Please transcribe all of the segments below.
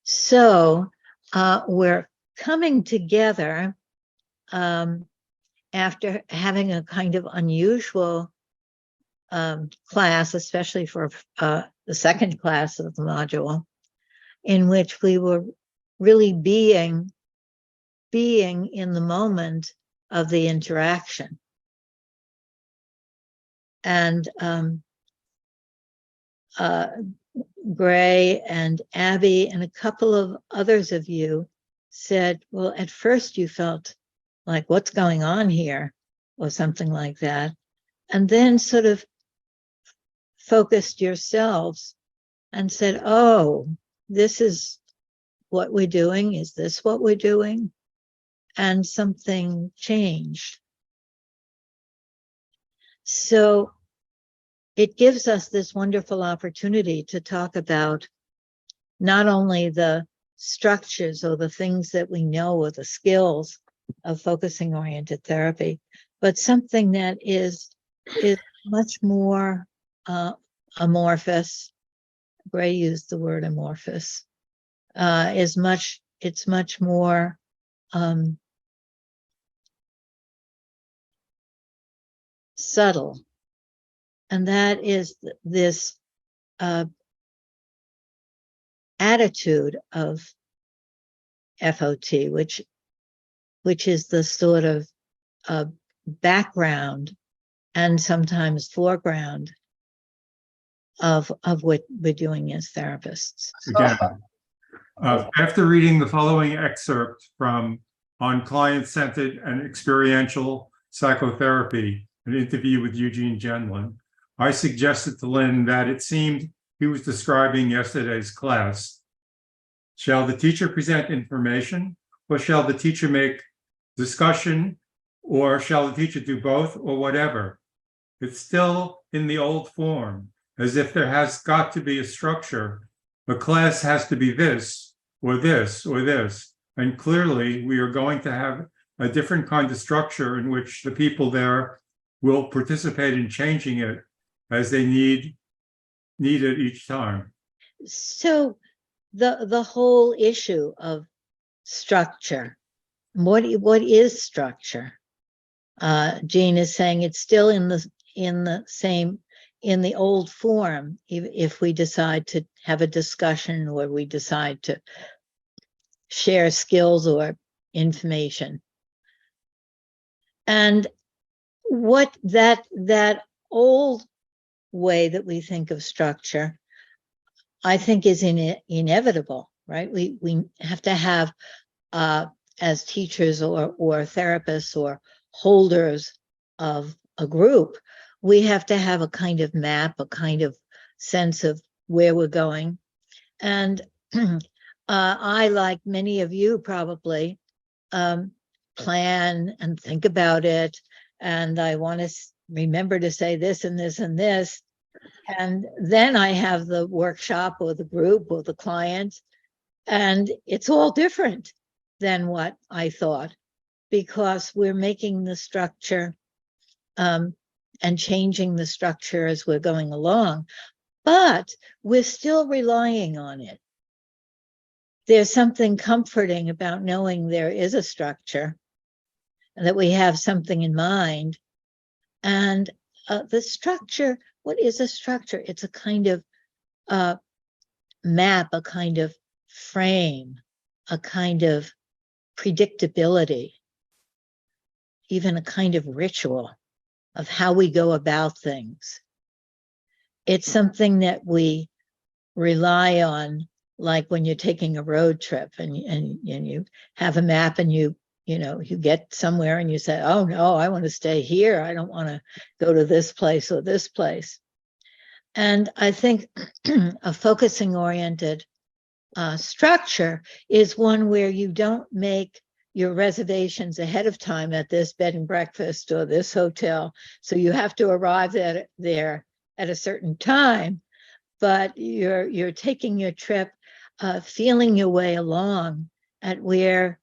So we're coming together after having a kind of unusual class, especially for the second class of the module, in which we were really being in the moment of the interaction. And Gray and Abby and a couple of others of you said, well, at first you felt like, what's going on here, or something like that, and then sort of focused yourselves and said, oh, this is what we're doing. Is this what we're doing? And something changed. So it gives us this wonderful opportunity to talk about not only the structures or the things that we know or the skills of focusing oriented therapy, but something that is much more amorphous. Gray used the word amorphous. It's much more subtle, and that is this attitude of FOT, which is the sort of background and sometimes foreground of what we're doing as therapists. Again, after reading the following excerpt from On Client-Centered and Experiential Psychotherapy, an interview with Eugene Genlin, I suggested to Lynn that it seemed he was describing yesterday's class. Shall the teacher present information, or shall the teacher make discussion, or shall the teacher do both, or whatever? It's still in the old form, as if there has got to be a structure. A class has to be this, or this, or this. And clearly, we are going to have a different kind of structure in which the people there will participate in changing it as they need it each time. So the whole issue of structure, what is structure? Jean is saying it's still in the old form if we decide to have a discussion or we decide to share skills or information. And what that old way that we think of structure, I think, is inevitable, right? We have to have, as teachers or therapists or holders of a group, we have to have a kind of map, a kind of sense of where we're going. And I, like many of you probably, plan and think about it. And I want to remember to say this and this and this. And then I have the workshop or the group or the client, and it's all different than what I thought, because we're making the structure and changing the structure as we're going along, but we're still relying on it. There's something comforting about knowing there is a structure and that we have something in mind. And the structure, what is a structure? It's a kind of map, a kind of frame, a kind of predictability, even a kind of ritual of how we go about things. It's something that we rely on, like when you're taking a road trip and you have a map and you get somewhere and you say, oh no, I want to stay here. I don't want to go to this place or this place. And I think a focusing oriented structure is one where you don't make your reservations ahead of time at this bed and breakfast or this hotel. So you have to arrive there at a certain time, but you're taking your trip, feeling your way along at where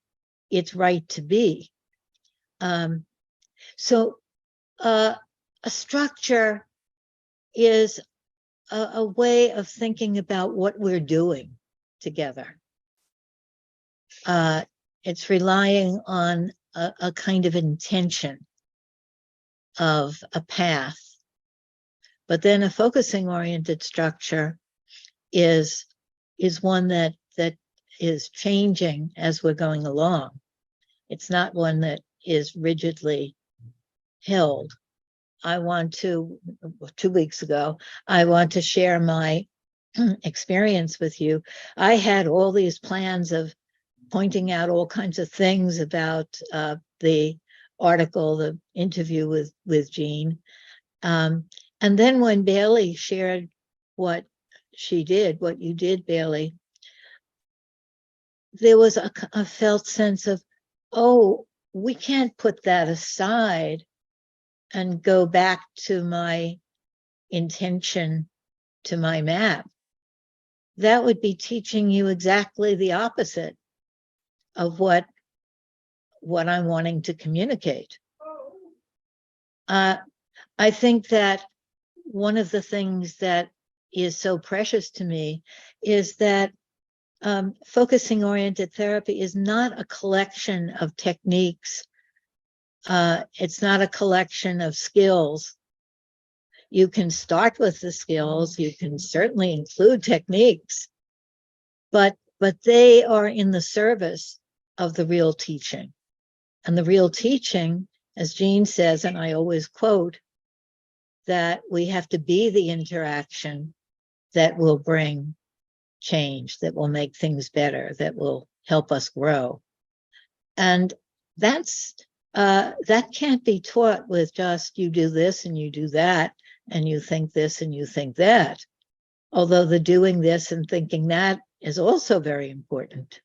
it's right to be. So a structure is a way of thinking about what we're doing together. It's relying on a kind of intention of a path. But then a focusing oriented structure is one that is changing as we're going along. It's not one that is rigidly held. I want to, 2 weeks ago, I want to share my experience with you. I had all these plans of pointing out all kinds of things about the article, the interview with Jean. And then when Bailey shared what she did, what you did, Bailey, there was a felt sense of, oh, we can't put that aside and go back to my intention, to my map. That would be teaching you exactly the opposite of what I'm wanting to communicate. I think that one of the things that is so precious to me is that focusing oriented therapy is not a collection of techniques. It's not a collection of skills. You can start with the skills. You can certainly include techniques, but they are in the service of the real teaching. And the real teaching, as Jean says, and I always quote, that we have to be the interaction that will bring change, that will make things better, that will help us grow. And that's that can't be taught with just you do this and you do that and you think this and you think that. Although the doing this and thinking that is also very important.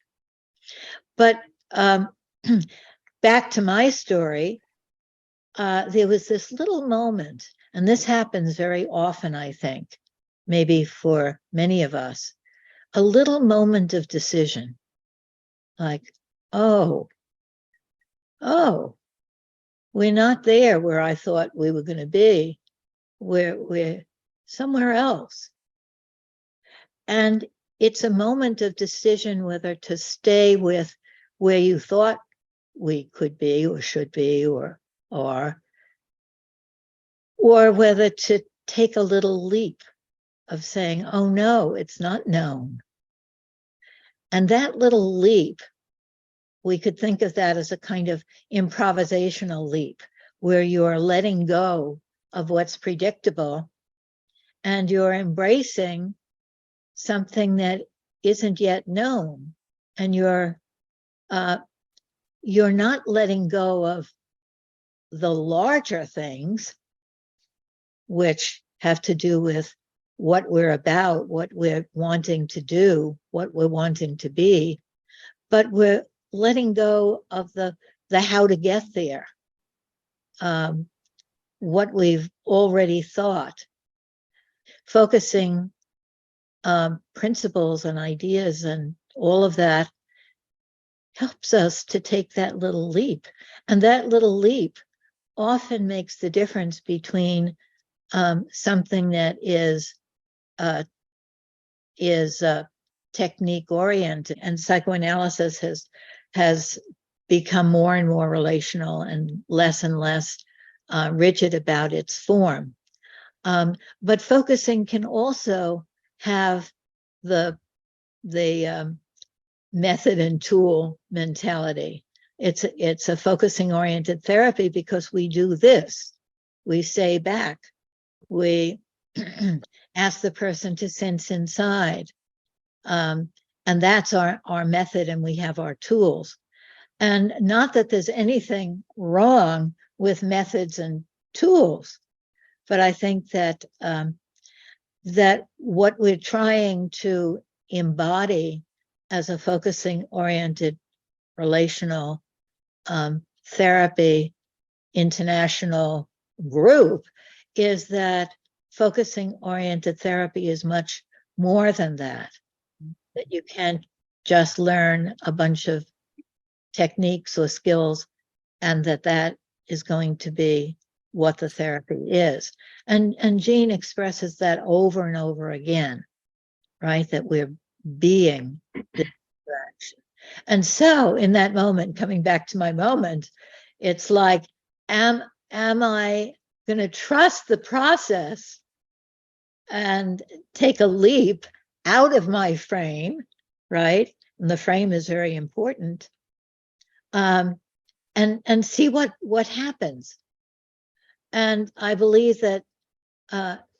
But back to my story, there was this little moment, and this happens very often, I think, maybe for many of us, a little moment of decision, like, oh, we're not there where I thought we were going to be. We're somewhere else. And it's a moment of decision whether to stay with where you thought we could be or should be or whether to take a little leap of saying, oh no, it's not known. And that little leap, we could think of that as a kind of improvisational leap where you're letting go of what's predictable and you're embracing something that isn't yet known. And you're not letting go of the larger things, which have to do with what we're about, what we're wanting to do, what we're wanting to be, but we're letting go of the how to get there, what we've already thought, focusing principles and ideas and all of that helps us to take that little leap. And that little leap often makes the difference between something that is technique oriented, and psychoanalysis has become more and more relational and less rigid about its form. But focusing can also have the method and tool mentality. It's a focusing oriented therapy because we do this. We say back. We ask the person to sense inside. And that's our method, and we have our tools. And not that there's anything wrong with methods and tools, but I think that that what we're trying to embody as a focusing oriented relational therapy international group is that focusing oriented therapy is much more than that you can't just learn a bunch of techniques or skills and that is going to be what the therapy is. And Jean expresses that over and over again, right? That we're being this interaction. And so in that moment, coming back to my moment, it's like, am I going to trust the process and take a leap out of my frame, right? And the frame is very important. And see what happens. And I believe that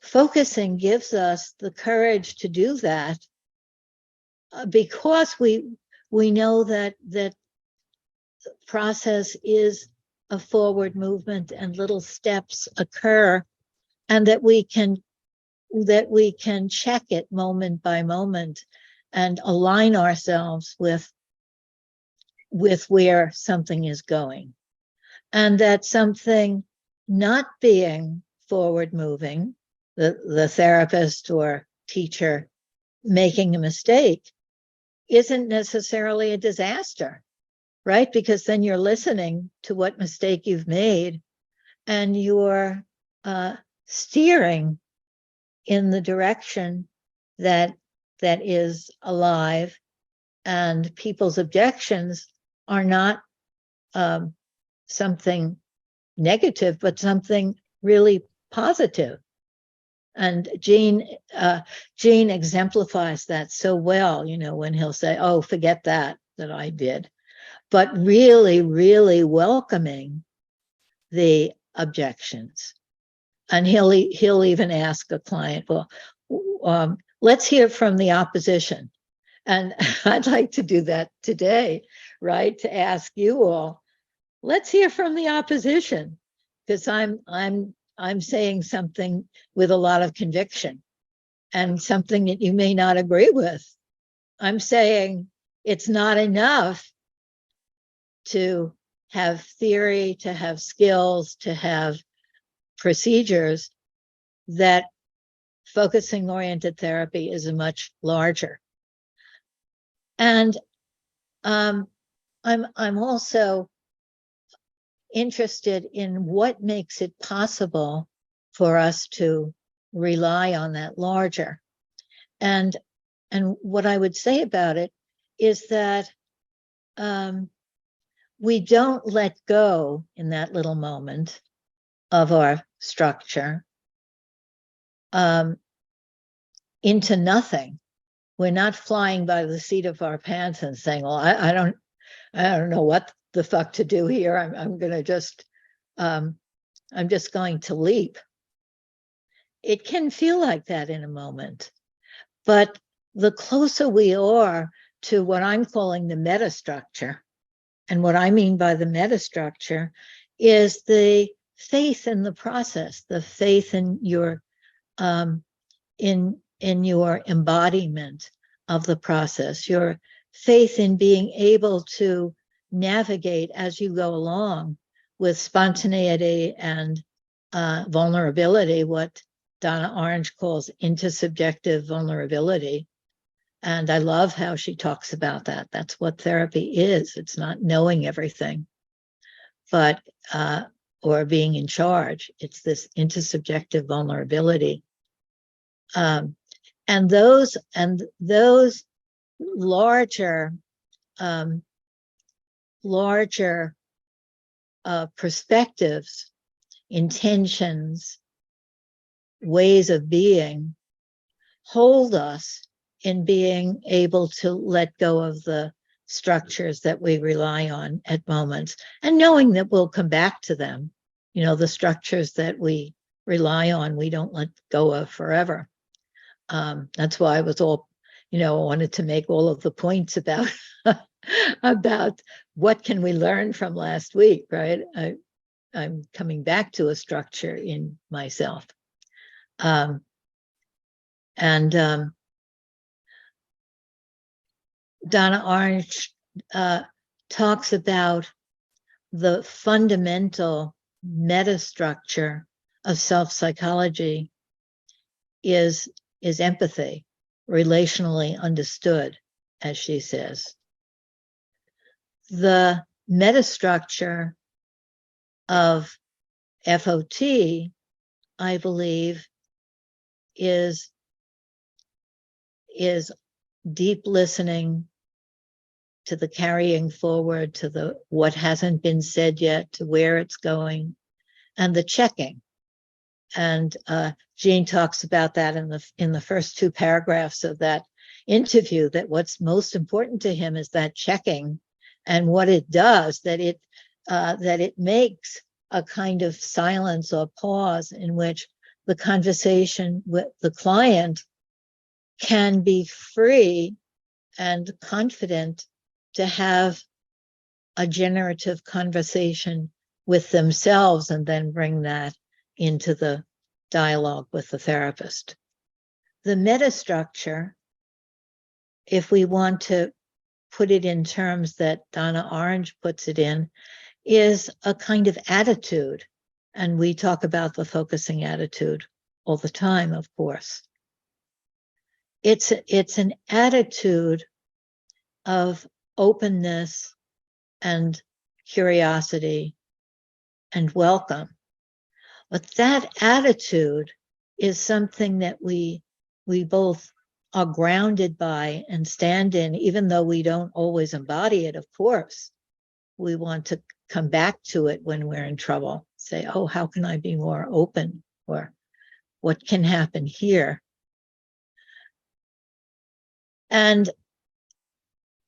focusing gives us the courage to do that, because we know that process is a forward movement and little steps occur, and that we can check it moment by moment and align ourselves with where something is going, and that something not being forward moving, the therapist or teacher making a mistake, isn't necessarily a disaster, right? Because then you're listening to what mistake you've made, and you're steering in the direction that is alive, and people's objections are not something negative, but something really positive. And Gene exemplifies that so well, when he'll say, "Oh, forget that I did," but really, really welcoming the objections. And he'll even ask a client, "Well, let's hear from the opposition." And I'd like to do that today, right? To ask you all, let's hear from the opposition, because I'm saying something with a lot of conviction, and something that you may not agree with. I'm saying it's not enough to have theory, to have skills, to have procedures. That focusing oriented therapy is a much larger. And I'm also interested in what makes it possible for us to rely on that larger. And what I would say about it is that we don't let go in that little moment of our structure into nothing. We're not flying by the seat of our pants and saying, "Well, I don't know what the fuck to do here. I'm going to just I'm just going to leap." It can feel like that in a moment, but the closer we are to what I'm calling the meta-structure, and what I mean by the meta-structure is the faith in the process, the faith in your in your embodiment of the process, your faith in being able to navigate as you go along with spontaneity and vulnerability, what Donna Orange calls intersubjective vulnerability. And I love how she talks about that. That's what therapy is. It's not knowing everything, but or being in charge. It's this intersubjective vulnerability. And those larger perspectives, intentions, ways of being hold us in being able to let go of the structures that we rely on at moments, and knowing that we'll come back to them. The structures that we rely on, we don't let go of forever. That's why I was all, I wanted to make all of the points about about what can we learn from last week, right? I'm coming back to a structure in myself. And Donna Orange talks about the fundamental meta-structure of self-psychology is empathy, relationally understood, as she says. The meta-structure of FOT, I believe, is deep listening, to the carrying forward, to the what hasn't been said yet, to where it's going, and the checking. And Gene talks about that in the first two paragraphs of that interview, that what's most important to him is that checking, and what it does, that it makes a kind of silence or pause in which the conversation with the client can be free and confident to have a generative conversation with themselves, and then bring that into the dialogue with the therapist. The metastructure, if we want to put it in terms that Donna Orange puts it in, is a kind of attitude. And we talk about the focusing attitude all the time, of course. It's an attitude of openness and curiosity and welcome. But that attitude is something that we both are grounded by and stand in, even though we don't always embody it, of course. We want to come back to it when we're in trouble. Say, oh, how can I be more open? Or what can happen here? And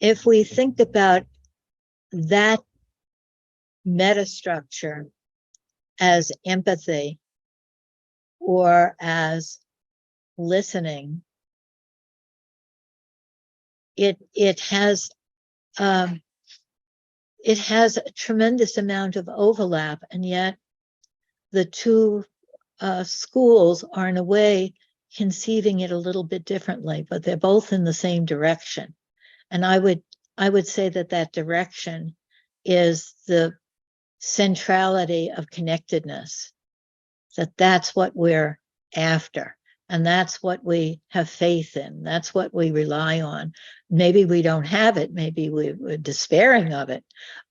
if we think about that metastructure as empathy or as listening, it has a tremendous amount of overlap, and yet the two schools are in a way conceiving it a little bit differently, but they're both in the same direction. And I would say that direction is the centrality of connectedness, that's what we're after. And that's what we have faith in. That's what we rely on. Maybe we don't have it. Maybe we're despairing of it,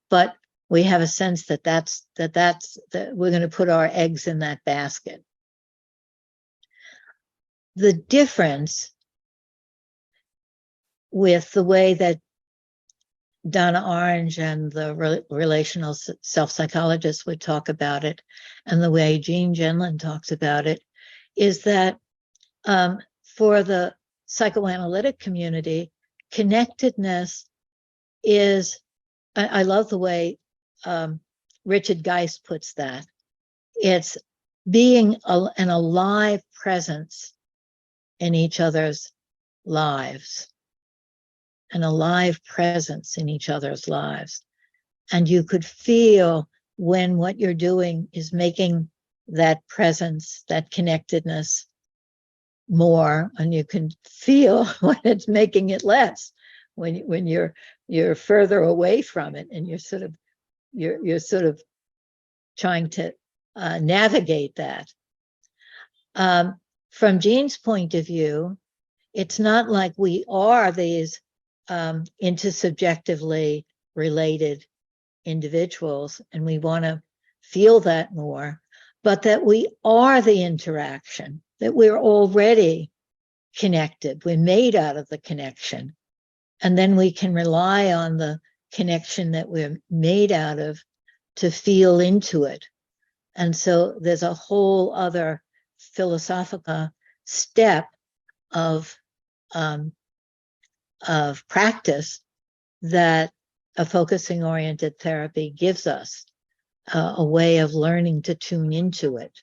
but we have a sense that we're going to put our eggs in that basket. The difference with the way that Donna Orange and the relational self-psychologists would talk about it, and the way Gene Genlin talks about it, is that for the psychoanalytic community, connectedness is, I love the way Richard Geist puts that. It's being an alive presence in each other's lives, an alive presence in each other's lives. And you could feel when what you're doing is making that presence, that connectedness more, and you can feel when it's making it less, when you're further away from it, and you're sort of trying to navigate that. From Gene's point of view, it's not like we are these intersubjectively related individuals and we want to feel that more, but that we are the interaction, that we're already connected. We're made out of the connection. And then we can rely on the connection that we're made out of to feel into it. And so there's a whole other philosophical step of practice that a focusing oriented therapy gives us, a way of learning to tune into it.